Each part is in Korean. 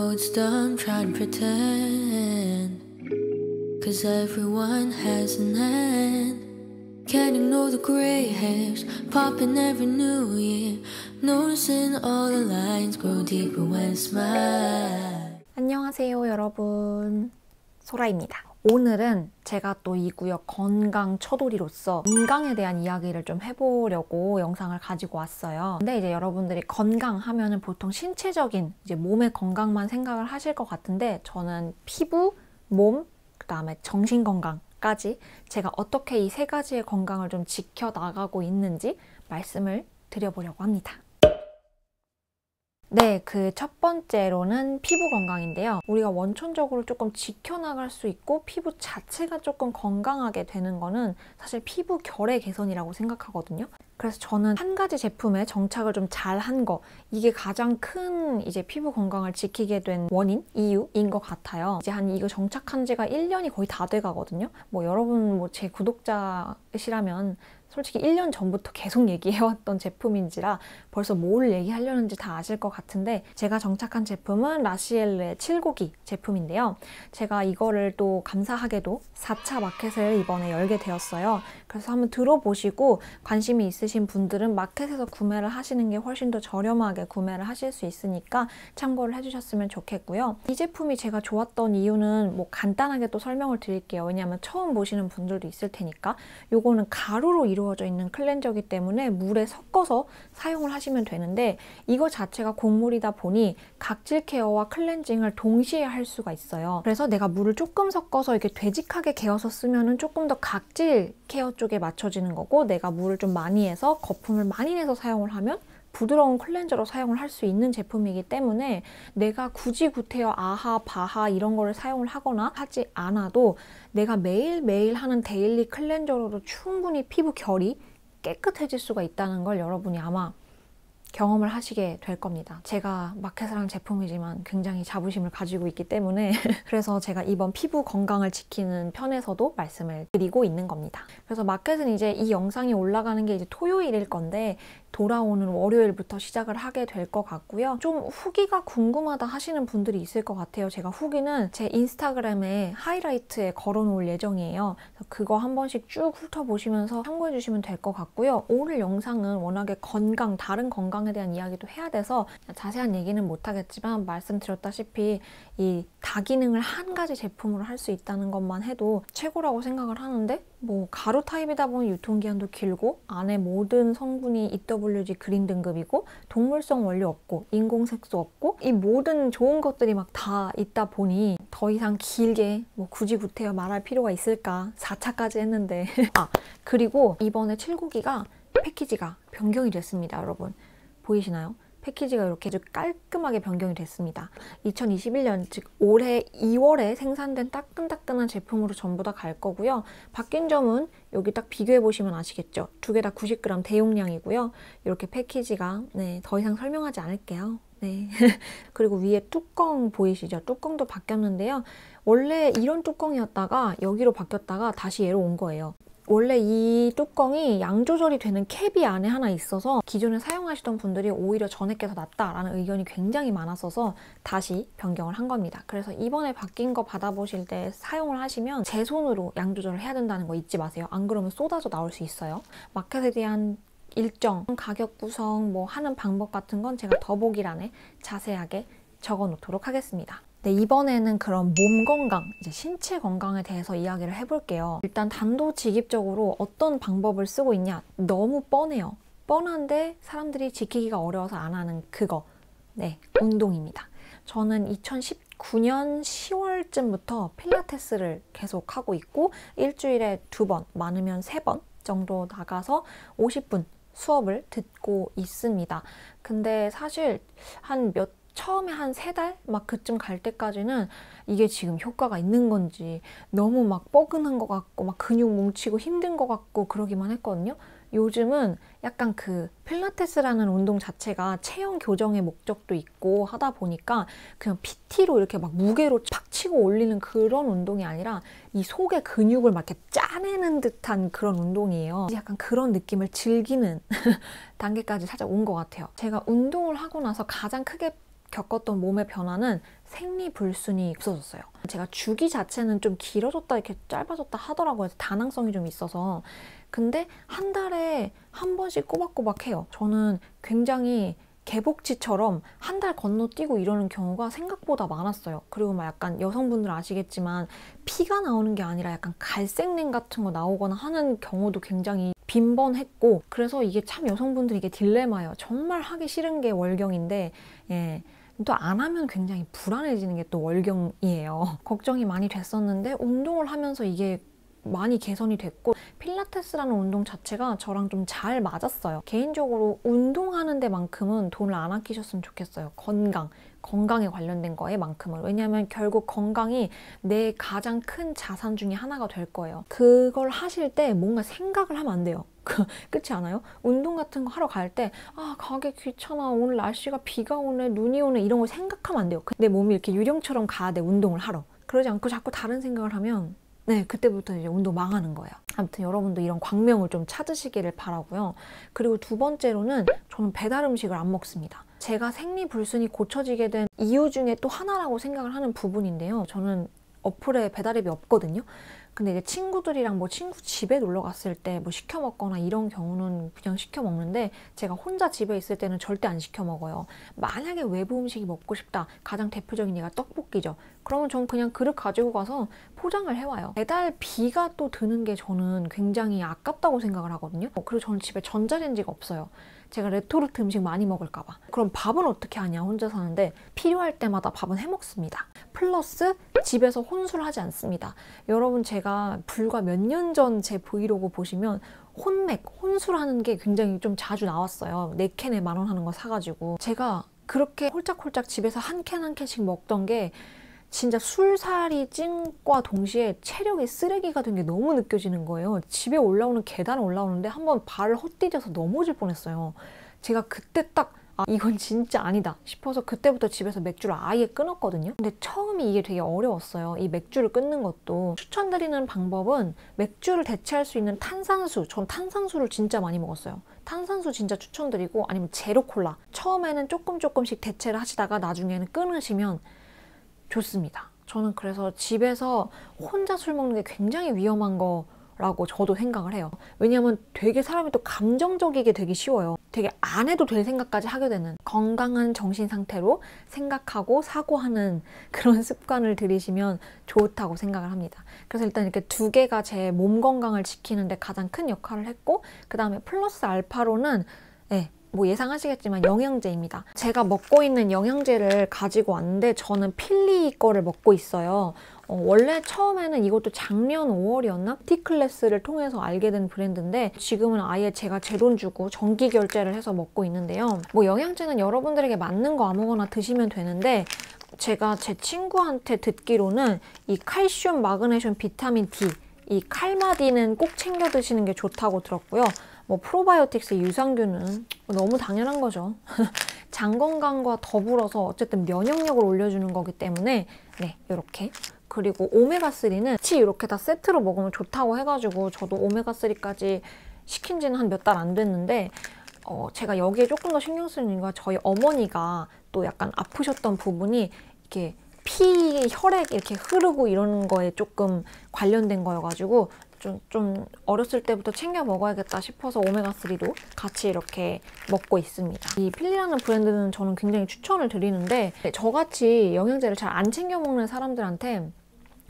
know it's dumb trying to pretend, cause everyone has an end. Can't ignore the gray hairs popping every new year, noticing all the lines grow deeper when I smile. 안녕하세요 여러분, 소라입니다. 오늘은 제가 또 이 구역 건강 처돌이로서 건강에 대한 이야기를 좀 해보려고 영상을 가지고 왔어요. 근데 이제 여러분들이 건강 하면은 보통 신체적인 이제 몸의 건강만 생각을 하실 것 같은데, 저는 피부, 몸, 그 다음에 정신 건강까지 제가 어떻게 이 세 가지의 건강을 좀 지켜나가고 있는지 말씀을 드려보려고 합니다. 네, 그 첫 번째로는 피부 건강인데요. 우리가 원천적으로 조금 지켜나갈 수 있고 피부 자체가 조금 건강하게 되는 거는 사실 피부 결의 개선이라고 생각하거든요. 그래서 저는 한 가지 제품에 정착을 좀 잘한 거, 이게 가장 큰 이제 피부 건강을 지키게 된 원인, 이유인 것 같아요. 이제 이거 정착한 지가 1년이 거의 다 돼 가거든요. 여러분 제 구독자시라면 솔직히 1년 전부터 계속 얘기해왔던 제품인지라 벌써 뭘 얘기하려는지 다 아실 것 같은데, 제가 정착한 제품은 라시엘의 7고기 제품인데요. 제가 이거를 또 감사하게도 4차 마켓을 이번에 열게 되었어요. 그래서 한번 들어보시고 관심이 있으신 분들은 마켓에서 구매를 하시는 게 훨씬 더 저렴하게 구매를 하실 수 있으니까 참고를 해주셨으면 좋겠고요. 이 제품이 제가 좋았던 이유는 간단하게 또 설명을 드릴게요. 왜냐하면 처음 보시는 분들도 있을 테니까. 요거는 가루로 이루어져 있는 클렌저이기 때문에 물에 섞어서 사용을 하시면 되는데, 이거 자체가 곡물이다 보니 각질 케어와 클렌징을 동시에 할 수가 있어요. 그래서 내가 물을 조금 섞어서 이렇게 되직하게 개어서 쓰면은 조금 더 각질 케어 쪽에 맞춰지는 거고, 내가 물을 좀 많이 해서 거품을 많이 내서 사용을 하면 부드러운 클렌저로 사용을 할 수 있는 제품이기 때문에 내가 굳이 구태여 아하, 바하 이런 거를 사용을 하거나 하지 않아도 내가 매일매일 하는 데일리 클렌저로도 충분히 피부 결이 깨끗해질 수가 있다는 걸 여러분이 아마 경험을 하시게 될 겁니다. 제가 마켓을 한 제품이지만 굉장히 자부심을 가지고 있기 때문에 그래서 제가 이번 피부 건강을 지키는 편에서도 말씀을 드리고 있는 겁니다. 그래서 마켓은 이제 이 영상이 올라가는 게 이제 토요일일 건데, 돌아오는 월요일부터 시작을 하게 될 것 같고요. 좀 후기가 궁금하다 하시는 분들이 있을 것 같아요. 제가 후기는 제 인스타그램에 하이라이트에 걸어놓을 예정이에요. 그거 한 번씩 쭉 훑어보시면서 참고해 주시면 될 것 같고요. 오늘 영상은 워낙에 다른 건강에 대한 이야기도 해야 돼서 자세한 얘기는 못하겠지만, 말씀드렸다시피 이 다기능을 한 가지 제품으로 할 수 있다는 것만 해도 최고라고 생각을 하는데, 가루 타입이다 보니 유통기한도 길고 안에 모든 성분이 EWG 그린 등급이고 동물성 원료 없고 인공색소 없고 이 모든 좋은 것들이 막 다 있다 보니 더 이상 길게 굳이 구태여 말할 필요가 있을까, 4차까지 했는데 그리고 이번에 7고기가 패키지가 변경이 됐습니다. 여러분 보이시나요? 패키지가 이렇게 아주 깔끔하게 변경이 됐습니다. 2021년, 즉 올해 2월에 생산된 따끈따끈한 제품으로 전부 다 갈 거고요. 바뀐 점은 여기 딱 비교해 보시면 아시겠죠? 두 개 다 90g 대용량이고요. 이렇게 패키지가, 더 이상 설명하지 않을게요. 네. 그리고 위에 뚜껑 보이시죠? 뚜껑도 바뀌었는데요. 원래 이런 뚜껑이었다가 여기로 바뀌었다가 다시 얘로 온 거예요. 원래 이 뚜껑이 양 조절이 되는 캡이 안에 하나 있어서 기존에 사용하시던 분들이 오히려 전에 게 더 낫다라는 의견이 굉장히 많았어서 다시 변경을 한 겁니다. 그래서 이번에 바뀐 거 받아보실 때 사용을 하시면 제 손으로 양 조절을 해야 된다는 거 잊지 마세요. 안 그러면 쏟아져 나올 수 있어요. 마켓에 대한 일정, 가격 구성, 하는 방법 같은 건 제가 더보기란에 자세하게 적어 놓도록 하겠습니다. 네, 이번에는 그럼 몸 건강, 이제 신체 건강에 대해서 이야기를 해볼게요. 일단 단도직입적으로 어떤 방법을 쓰고 있냐, 너무 뻔해요. 뻔한데 사람들이 지키기가 어려워서 안 하는 그거, 운동입니다. 저는 2019년 10월쯤부터 필라테스를 계속 하고 있고, 일주일에 2번, 많으면 3번 정도 나가서 50분 수업을 듣고 있습니다. 근데 사실 처음에 한 3달? 그쯤 갈 때까지는 이게 지금 효과가 있는 건지 너무 뻐근한 것 같고 근육 뭉치고 힘든 것 같고 그러기만 했거든요. 요즘은 약간 그 필라테스라는 운동 자체가 체형 교정의 목적도 있고 하다 보니까 그냥 PT로 이렇게 무게로 팍 치고 올리는 그런 운동이 아니라 이 속의 근육을 이렇게 짜내는 듯한 그런 운동이에요. 약간 그런 느낌을 즐기는 단계까지 살짝 온 것 같아요. 제가 운동을 하고 나서 가장 크게 겪었던 몸의 변화는 생리불순이 없어졌어요. 제가 주기 자체는 좀 길어졌다 이렇게 짧아졌다 하더라고요. 다낭성이 좀 있어서. 근데 한 달에 한 번씩 꼬박꼬박 해요. 저는 굉장히 개복치처럼 한 달 건너뛰고 이러는 경우가 생각보다 많았어요. 그리고 막 약간 여성분들 아시겠지만 피가 나오는 게 아니라 약간 갈색냉 같은 거 나오거나 하는 경우도 굉장히 빈번했고, 그래서 이게 참 여성분들 이게 딜레마예요. 정말 하기 싫은 게 월경인데 또 안 하면 굉장히 불안해지는 게 또 월경이에요. 걱정이 많이 됐었는데 운동을 하면서 이게 많이 개선이 됐고, 필라테스라는 운동 자체가 저랑 좀 잘 맞았어요. 개인적으로 운동하는 데만큼은 돈을 안 아끼셨으면 좋겠어요. 건강에 관련된 거에 만큼은. 왜냐하면 결국 건강이 내 가장 큰 자산 중에 하나가 될 거예요. 그걸 하실 때 뭔가 생각을 하면 안 돼요. 그렇지 않아요? 운동 같은 거 하러 갈 때 가기 귀찮아, 오늘 날씨가 비가 오네, 눈이 오네, 이런 걸 생각하면 안 돼요. 내 몸이 이렇게 유령처럼 가야 돼, 운동을 하러. 그러지 않고 자꾸 다른 생각을 하면 그때부터 이제 운동 망하는 거예요. 아무튼 여러분도 이런 광명을 좀 찾으시기를 바라고요. 그리고 두 번째로는 저는 배달 음식을 안 먹습니다. 제가 생리불순이 고쳐지게 된 이유 중에 또 하나라고 생각을 하는 부분인데요. 저는 어플에 배달 앱이 없거든요. 근데 이제 친구들이랑 친구 집에 놀러 갔을 때 시켜 먹거나 이런 경우는 그냥 시켜 먹는데, 제가 혼자 집에 있을 때는 절대 안 시켜 먹어요. 만약에 외부 음식이 먹고 싶다, 가장 대표적인 예가 떡볶이죠. 그러면 전 그냥 그릇 가지고 가서 포장을 해와요. 배달비가 또 드는 게 저는 굉장히 아깝다고 생각을 하거든요. 그리고 저는 집에 전자레인지가 없어요. 제가 레토르트 음식 많이 먹을까 봐. 그럼 밥은 어떻게 하냐, 혼자 사는데. 필요할 때마다 밥은 해 먹습니다. 플러스 집에서 혼술을 하지 않습니다. 여러분, 제가 불과 몇 년 전 제 브이로그 보시면 혼술하는 게 굉장히 좀 자주 나왔어요. 4캔에 10,000원 하는 거 사가지고. 제가 그렇게 홀짝홀짝 집에서 한 캔 한 캔씩 먹던 게 진짜 술살이 찐과 동시에 체력이 쓰레기가 된 게 너무 느껴지는 거예요. 집에 올라오는 계단을 올라오는데 한번 발을 헛디뎌서 넘어질 뻔했어요. 제가 그때 딱 이건 진짜 아니다 싶어서 그때부터 집에서 맥주를 아예 끊었거든요. 근데 처음에 이게 되게 어려웠어요. 이 맥주를 끊는 것도. 추천드리는 방법은 맥주를 대체할 수 있는 탄산수. 전 탄산수를 진짜 많이 먹었어요. 탄산수 진짜 추천드리고, 아니면 제로콜라. 처음에는 조금씩 대체를 하시다가 나중에는 끊으시면 좋습니다. 저는 그래서 집에서 혼자 술 먹는 게 굉장히 위험한 거라고 저도 생각을 해요. 왜냐하면 되게 사람이 또 감정적이게 되기 쉬워요. 되게 안 해도 될 생각까지 하게 되는, 건강한 정신 상태로 생각하고 사고하는 그런 습관을 들이시면 좋다고 생각을 합니다. 그래서 일단 이렇게 두 개가 제 몸 건강을 지키는 데 가장 큰 역할을 했고, 그 다음에 플러스 알파로는 예상하시겠지만 영양제입니다. 제가 먹고 있는 영양제를 가지고 왔는데, 저는 필리 거를 먹고 있어요. 원래 처음에는 이것도 작년 5월이었나? 티클래스를 통해서 알게 된 브랜드인데, 지금은 아예 제가 제 돈 주고 정기 결제를 해서 먹고 있는데요. 영양제는 여러분들에게 맞는 거 아무거나 드시면 되는데, 제가 제 친구한테 듣기로는 이 칼슘, 마그네슘, 비타민 D, 이 칼마디는 꼭 챙겨 드시는 게 좋다고 들었고요. 프로바이오틱스, 유산균은 너무 당연한 거죠. 장 건강과 더불어서 어쨌든 면역력을 올려주는 거기 때문에 이렇게. 그리고 오메가3는 같이 이렇게 다 세트로 먹으면 좋다고 해가지고 저도 오메가3까지 시킨 지는 한 몇 달 안 됐는데, 제가 여기에 조금 더 신경 쓰는 이유가 저희 어머니가 또 약간 아프셨던 부분이 이렇게 혈액 이렇게 흐르고 이러는 거에 조금 관련된 거여가지고 좀 어렸을 때부터 챙겨 먹어야겠다 싶어서 오메가3도 같이 이렇게 먹고 있습니다. 이 필리라는 브랜드는 저는 굉장히 추천을 드리는데, 저같이 영양제를 잘 안 챙겨 먹는 사람들한테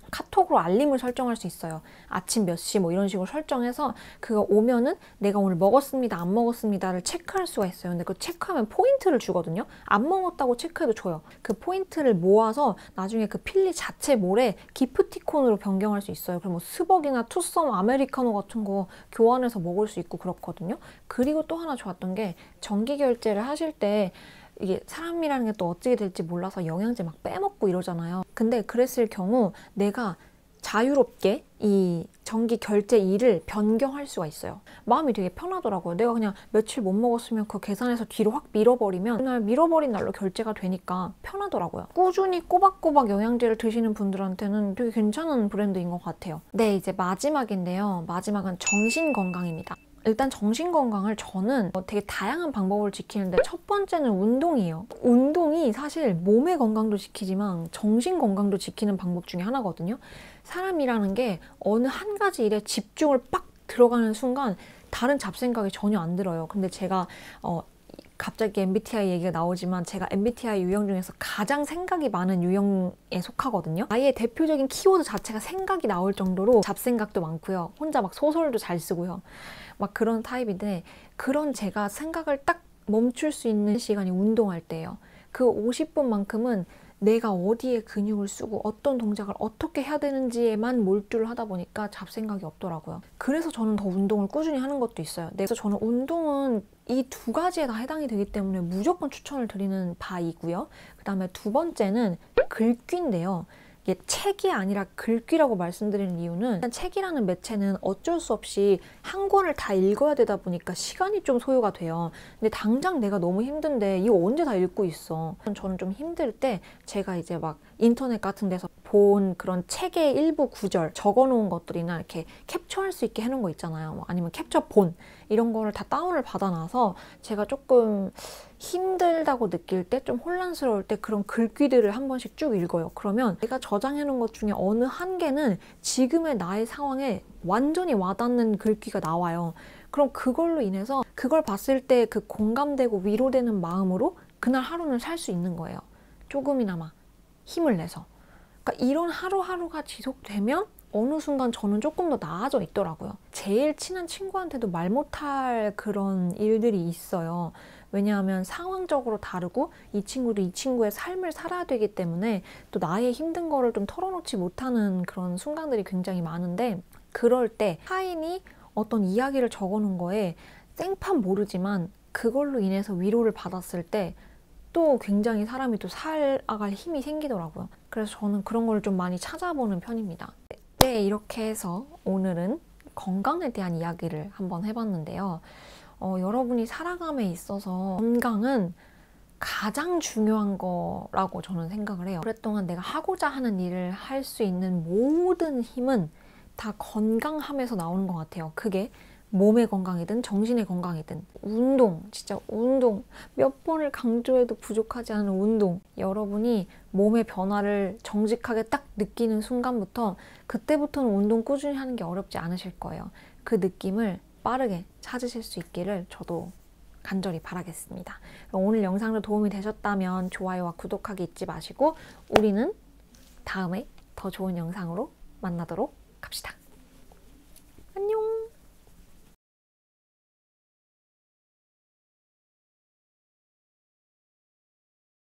카톡으로 알림을 설정할 수 있어요. 아침 몇 시 이런 식으로 설정해서 그거 오면은 내가 오늘 먹었습니다, 안 먹었습니다를 체크할 수가 있어요. 근데 그거 체크하면 포인트를 주거든요. 안 먹었다고 체크해도 줘요. 그 포인트를 모아서 나중에 그 필리 자체 몰에 기프티콘으로 변경할 수 있어요. 그럼 스벅이나 투썸, 아메리카노 같은 거 교환해서 먹을 수 있고 그렇거든요. 그리고 또 하나 좋았던 게, 정기 결제를 하실 때 이게 사람이라는 게 또 어떻게 될지 몰라서 영양제 막 빼먹고 이러잖아요. 근데 그랬을 경우 내가 자유롭게 이 정기 결제일을 변경할 수가 있어요. 마음이 되게 편하더라고요. 내가 그냥 며칠 못 먹었으면 그 계산해서 뒤로 확 밀어버리면 그날 밀어버린 날로 결제가 되니까 편하더라고요. 꾸준히 꼬박꼬박 영양제를 드시는 분들한테는 되게 괜찮은 브랜드인 것 같아요. 이제 마지막인데요. 마지막은 정신 건강입니다. 일단 정신건강을 저는 되게 다양한 방법을 지키는데 첫 번째는 운동이에요. 운동이 사실 몸의 건강도 지키지만 정신건강도 지키는 방법 중에 하나거든요. 사람이라는 게 어느 한 가지 일에 집중을 빡 들어가는 순간 다른 잡생각이 전혀 안 들어요. 근데 제가 갑자기 MBTI 얘기가 나오지만 제가 MBTI 유형 중에서 가장 생각이 많은 유형에 속하거든요. 아예 대표적인 키워드 자체가 생각이 나올 정도로 잡생각도 많고요. 혼자 막 소설도 잘 쓰고요. 막 그런 타입인데 그런 제가 생각을 딱 멈출 수 있는 시간이 운동할 때예요. 그 50분만큼은 내가 어디에 근육을 쓰고 어떤 동작을 어떻게 해야 되는지에만 몰두를 하다 보니까 잡생각이 없더라고요. 그래서 저는 더 운동을 꾸준히 하는 것도 있어요. 그래서 저는 운동은 이 두 가지에 다 해당이 되기 때문에 무조건 추천을 드리는 바이고요. 그 다음에 두 번째는 글귀인데요. 이게 책이 아니라 글귀라고 말씀드리는 이유는 일단 책이라는 매체는 어쩔 수 없이 한 권을 다 읽어야 되다 보니까 시간이 좀 소요가 돼요. 근데 당장 내가 너무 힘든데 이거 언제 다 읽고 있어. 저는 좀 힘들 때 제가 이제 막 인터넷 같은 데서 본 그런 책의 일부 구절 적어놓은 것들이나 이렇게 캡처할 수 있게 해놓은 거 있잖아요. 아니면 캡처본 이런 거를 다 다운을 받아놔서 제가 조금 힘들다고 느낄 때, 좀 혼란스러울 때 그런 글귀들을 한 번씩 쭉 읽어요. 그러면 내가 저장해놓은 것 중에 어느 한 개는 지금의 나의 상황에 완전히 와닿는 글귀가 나와요. 그럼 그걸로 인해서 그걸 봤을 때 그 공감되고 위로되는 마음으로 그날 하루는 살 수 있는 거예요. 조금이나마 힘을 내서. 그러니까 이런 하루하루가 지속되면 어느 순간 저는 조금 더 나아져 있더라고요. 제일 친한 친구한테도 말 못할 그런 일들이 있어요. 왜냐하면 상황적으로 다르고 이 친구도 이 친구의 삶을 살아야 되기 때문에 또 나의 힘든 거를 좀 털어놓지 못하는 그런 순간들이 굉장히 많은데, 그럴 때 타인이 어떤 이야기를 적어놓은 거에 생판 모르지만 그걸로 인해서 위로를 받았을 때 또 굉장히 사람이 또 살아갈 힘이 생기더라고요. 그래서 저는 그런 걸 좀 많이 찾아보는 편입니다. 네, 이렇게 해서 오늘은 건강에 대한 이야기를 한번 해봤는데요. 여러분이 살아감에 있어서 건강은 가장 중요한 거라고 저는 생각을 해요. 오랫동안 내가 하고자 하는 일을 할 수 있는 모든 힘은 다 건강함에서 나오는 것 같아요. 그게 몸의 건강이든 정신의 건강이든 운동, 진짜 운동, 몇 번을 강조해도 부족하지 않은 운동. 여러분이 몸의 변화를 정직하게 딱 느끼는 순간부터 그때부터는 운동 꾸준히 하는 게 어렵지 않으실 거예요. 그 느낌을 빠르게 찾으실 수 있기를 저도 간절히 바라겠습니다. 오늘 영상도 도움이 되셨다면 좋아요와 구독하기 잊지 마시고 우리는 다음에 더 좋은 영상으로 만나도록 합시다.